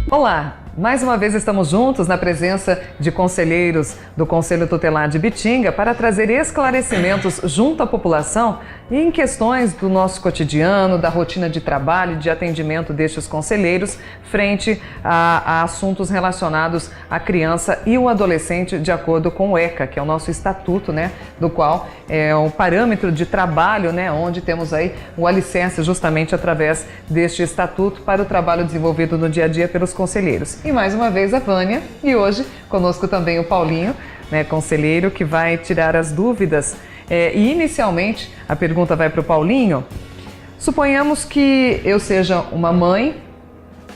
Olá! Mais uma vez estamos juntos na presença de conselheiros do Conselho Tutelar de Bitinga para trazer esclarecimentos junto à população em questões do nosso cotidiano, da rotina de trabalho e de atendimento destes conselheiros frente a assuntos relacionados à criança e o adolescente de acordo com o ECA, que é o nosso estatuto, do qual é o parâmetro de trabalho, onde temos aí o alicerce justamente através deste estatuto para o trabalho desenvolvido no dia a dia pelos conselheiros. E mais uma vez a Vânia, e hoje conosco também o Paulinho, conselheiro, que vai tirar as dúvidas. E inicialmente a pergunta vai para o Paulinho. Suponhamos que eu seja uma mãe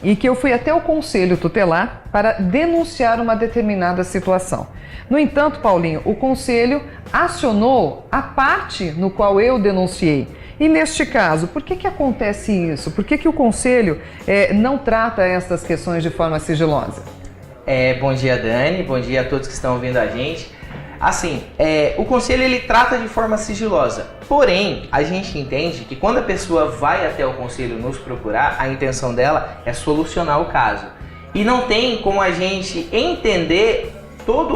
e que eu fui até o Conselho Tutelar para denunciar uma determinada situação. No entanto, Paulinho, o Conselho acionou a parte no qual eu denunciei. E neste caso, por que acontece isso? Por que o Conselho não trata estas questões de forma sigilosa? Bom dia, Dani. Bom dia a todos que estão ouvindo a gente. Assim, o Conselho ele trata de forma sigilosa. Porém, a gente entende que quando a pessoa vai até o Conselho nos procurar, a intenção dela é solucionar o caso. E não tem como a gente entender todo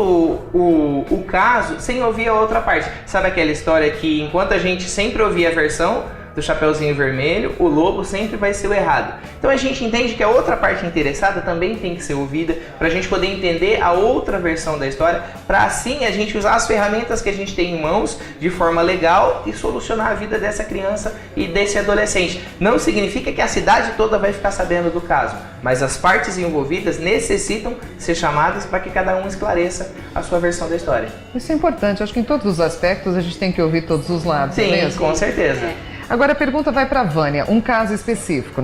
o caso sem ouvir a outra parte. Sabe aquela história que enquanto a gente sempre ouvia a versão do Chapeuzinho Vermelho, o lobo sempre vai ser o errado. Então a gente entende que a outra parte interessada também tem que ser ouvida para a gente poder entender a outra versão da história, para assim a gente usar as ferramentas que a gente tem em mãos de forma legal e solucionar a vida dessa criança e desse adolescente. Não significa que a cidade toda vai ficar sabendo do caso, mas as partes envolvidas necessitam ser chamadas para que cada um esclareça a sua versão da história. Isso é importante, acho que em todos os aspectos a gente tem que ouvir todos os lados. Sim, mesmo? Com certeza. Agora a pergunta vai para a Vânia, um caso específico,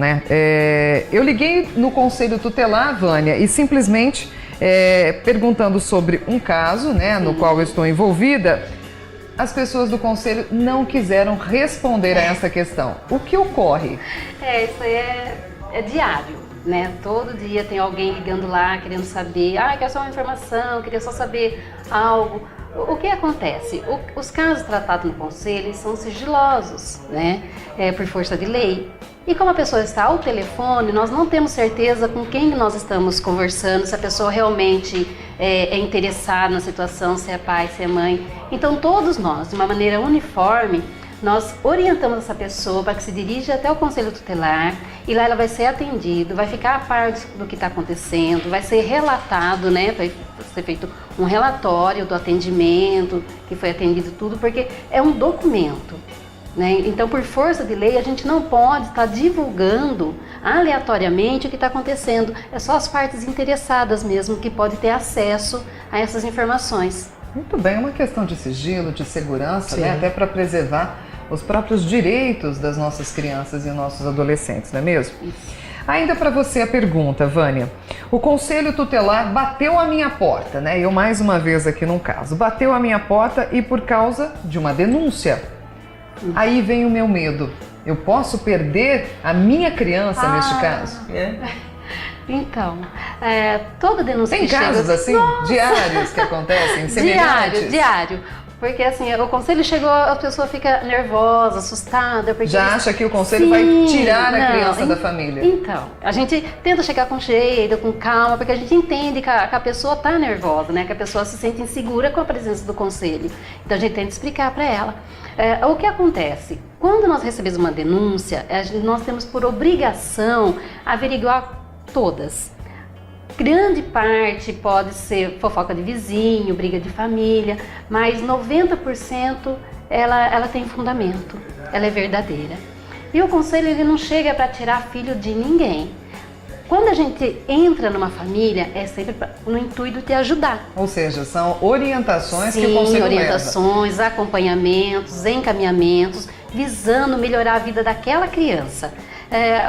Eu liguei no Conselho Tutelar, Vânia, e simplesmente perguntando sobre um caso, no qual eu estou envolvida, as pessoas do Conselho não quiseram responder a essa questão. O que ocorre? Isso aí é diário, Todo dia tem alguém ligando lá, querendo saber, quer só uma informação, queria só saber algo. O que acontece? Os casos tratados no Conselho são sigilosos, por força de lei. E como a pessoa está ao telefone, nós não temos certeza com quem nós estamos conversando, se a pessoa realmente é interessada na situação, se é pai, se é mãe. Então todos nós, de uma maneira uniforme, nós orientamos essa pessoa para que se dirija até o Conselho Tutelar e lá ela vai ser atendida, vai ficar a par do que está acontecendo, vai ser relatado, vai ser feito um relatório do atendimento, que foi atendido tudo, porque é um documento, Então, por força de lei, a gente não pode estar divulgando aleatoriamente o que está acontecendo. É só as partes interessadas mesmo que podem ter acesso a essas informações. Muito bem, é uma questão de sigilo, de segurança, até para preservar os próprios direitos das nossas crianças e nossos adolescentes, não é mesmo? Isso. Ainda para você a pergunta, Vânia. O Conselho Tutelar bateu a minha porta, Eu mais uma vez aqui num caso. Bateu a minha porta e por causa de uma denúncia. Aí vem o meu medo. Eu posso perder a minha criança neste caso? Então, toda denúncia Tem que chega... casos assim, diários que acontecem, semelhantes? Diário. Porque assim, o Conselho chegou, a pessoa fica nervosa, assustada. Porque já acha que o Conselho vai tirar a criança da família? Então, a gente tenta chegar com jeito, com calma, porque a gente entende que a pessoa está nervosa, que a pessoa se sente insegura com a presença do Conselho. Então a gente tenta explicar para ela. O que acontece? Quando nós recebemos uma denúncia, nós temos por obrigação averiguar todas. Grande parte pode ser fofoca de vizinho, briga de família, mas 90% ela tem fundamento, ela é verdadeira. E o Conselho ele não chega para tirar filho de ninguém. Quando a gente entra numa família, é sempre no intuito de ajudar. Ou seja, são orientações Sim, que o Conselho orientações, acompanhamentos, encaminhamentos, visando melhorar a vida daquela criança.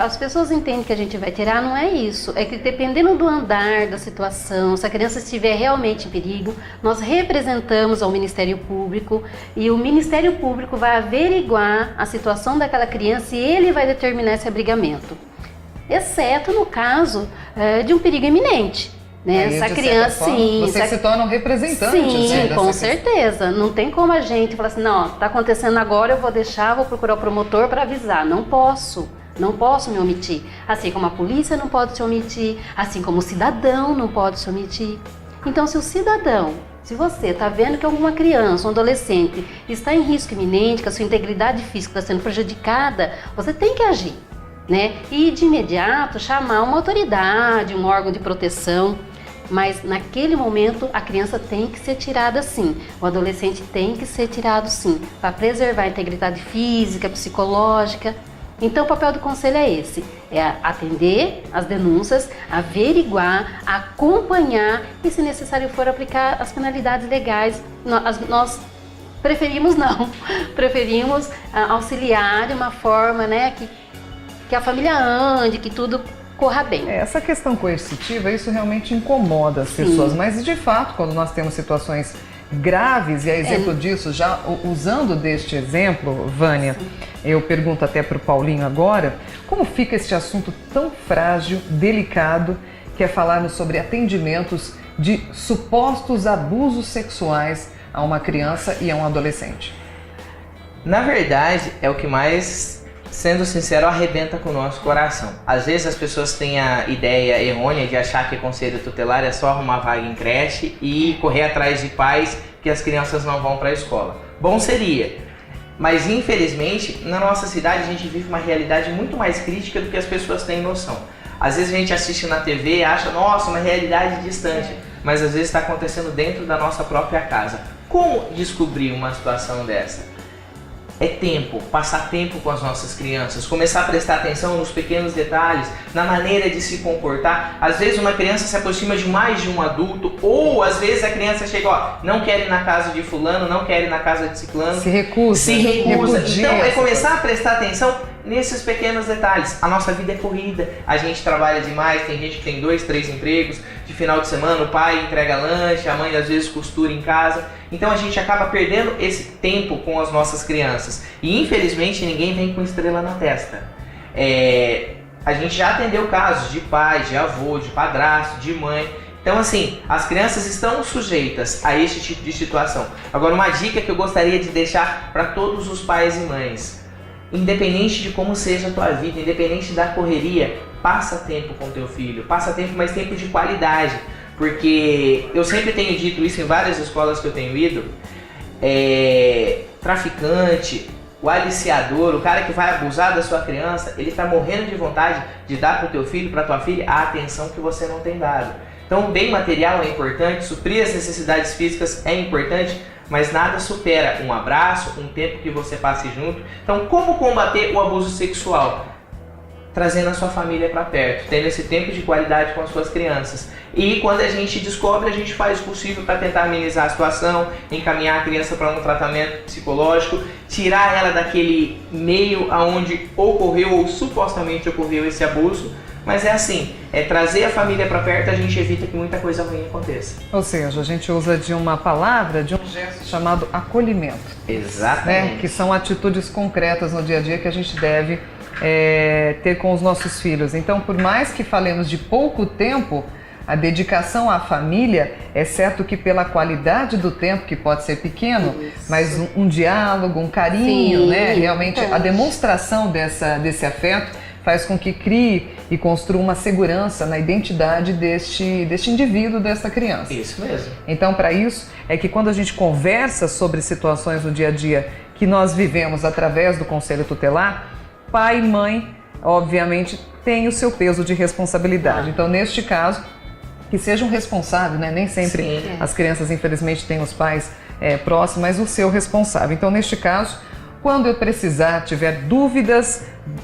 As pessoas entendem que a gente vai tirar, não é isso. É que dependendo do andar, da situação, se a criança estiver realmente em perigo, nós representamos ao Ministério Público e o Ministério Público vai averiguar a situação daquela criança e ele vai determinar esse abrigamento. Exceto no caso de um perigo iminente. Essa criança, sim. Vocês se tornam representantes. Sim, com certeza. Não tem como a gente falar assim, não, está acontecendo agora, eu vou deixar, vou procurar o promotor para avisar. Não posso. Não posso me omitir. Assim como a polícia não pode se omitir, assim como o cidadão não pode se omitir. Então, se o cidadão, se você está vendo que alguma criança, um adolescente está em risco iminente, que a sua integridade física está sendo prejudicada, você tem que agir, né? E de imediato chamar uma autoridade, um órgão de proteção. Mas naquele momento a criança tem que ser tirada sim, o adolescente tem que ser tirado sim, para preservar a integridade física, psicológica. Então o papel do conselho é esse, é atender as denúncias, averiguar, acompanhar e, se necessário for, aplicar as penalidades legais. Nós preferimos auxiliar de uma forma, né, que a família ande, que tudo corra bem. Essa questão coercitiva, isso realmente incomoda as pessoas, mas de fato, quando nós temos situações graves, e a exemplo disso, já usando deste exemplo, Vânia, eu pergunto até para o Paulinho agora, como fica este assunto tão frágil, delicado, que é falarmos sobre atendimentos de supostos abusos sexuais a uma criança e a um adolescente? Na verdade, é o que mais, sendo sincero, arrebenta com o nosso coração. Às vezes as pessoas têm a ideia errônea de achar que conselho tutelar é só arrumar vaga em creche e correr atrás de pais que as crianças não vão para a escola. Bom seria, mas infelizmente na nossa cidade a gente vive uma realidade muito mais crítica do que as pessoas têm noção. Às vezes a gente assiste na TV e acha, nossa, uma realidade distante, mas às vezes está acontecendo dentro da nossa própria casa. Como descobrir uma situação dessa? É tempo, passar tempo com as nossas crianças, começar a prestar atenção nos pequenos detalhes, na maneira de se comportar. Às vezes uma criança se aproxima de mais de um adulto, ou às vezes a criança chega, ó, não quer ir na casa de fulano, não quer ir na casa de ciclano. Se recusa. Então é começar a prestar atenção nesses pequenos detalhes. A nossa vida é corrida, a gente trabalha demais, tem gente que tem 2, 3 empregos, de final de semana o pai entrega lanche, a mãe às vezes costura em casa, então a gente acaba perdendo esse tempo com as nossas crianças e infelizmente ninguém vem com estrela na testa. A gente já atendeu casos de pai, de avô, de padrasto, de mãe. Então assim, as crianças estão sujeitas a este tipo de situação. Agora, uma dica que eu gostaria de deixar para todos os pais e mães: independente de como seja a tua vida, independente da correria, passa tempo com teu filho, passa tempo, mas tempo de qualidade, porque eu sempre tenho dito isso em várias escolas que eu tenho ido, traficante, o aliciador, o cara que vai abusar da sua criança, ele está morrendo de vontade de dar para o teu filho, para tua filha, a atenção que você não tem dado. Então o bem material é importante, suprir as necessidades físicas é importante, mas nada supera um abraço, um tempo que você passe junto. Então, como combater o abuso sexual? Trazendo a sua família para perto, tendo esse tempo de qualidade com as suas crianças. E quando a gente descobre, a gente faz o possível para tentar amenizar a situação, encaminhar a criança para um tratamento psicológico, tirar ela daquele meio onde ocorreu ou supostamente ocorreu esse abuso. Mas é assim, trazer a família para perto, a gente evita que muita coisa ruim aconteça. Ou seja, a gente usa de uma palavra, de um gesto chamado acolhimento. Exatamente. Né? Que são atitudes concretas no dia a dia que a gente deve ter com os nossos filhos. Então, por mais que falemos de pouco tempo, a dedicação à família, é certo que pela qualidade do tempo, que pode ser pequeno, mas um diálogo, um carinho, sim, né? Realmente a demonstração desse afeto faz com que crie e construa uma segurança na identidade deste indivíduo, dessa criança. Isso mesmo. Então, para isso, é que quando a gente conversa sobre situações no dia a dia que nós vivemos através do Conselho Tutelar, pai e mãe, obviamente, têm o seu peso de responsabilidade. Então, neste caso, que seja um responsável, né? Nem sempre as crianças, infelizmente, têm os pais próximos, mas o seu responsável. Então, neste caso, quando eu precisar, tiver dúvidas,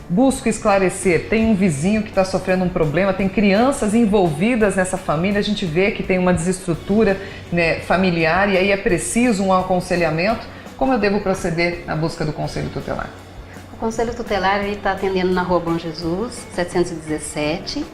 busco esclarecer. Tem um vizinho que está sofrendo um problema, tem crianças envolvidas nessa família, a gente vê que tem uma desestrutura, né, familiar, e aí é preciso um aconselhamento. Como eu devo proceder na busca do Conselho Tutelar? O Conselho Tutelar está atendendo na Rua Bom Jesus, 717.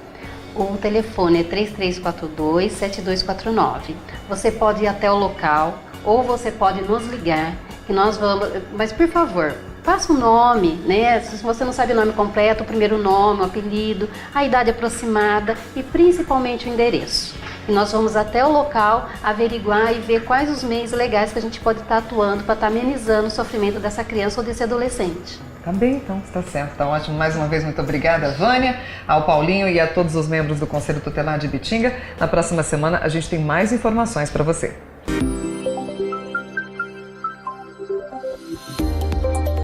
O telefone é 3342-7249. Você pode ir até o local ou você pode nos ligar, que nós vamos... Mas, por favor, faça o nome, né? Se você não sabe o nome completo, o primeiro nome, o apelido, a idade aproximada e principalmente o endereço. e nós vamos até o local averiguar e ver quais os meios legais que a gente pode estar atuando para estar amenizando o sofrimento dessa criança ou desse adolescente. Tá bem, então, está certo. Tá ótimo. Mais uma vez, muito obrigada, Vânia, ao Paulinho e a todos os membros do Conselho Tutelar de Ibitinga. Na próxima semana, a gente tem mais informações para você.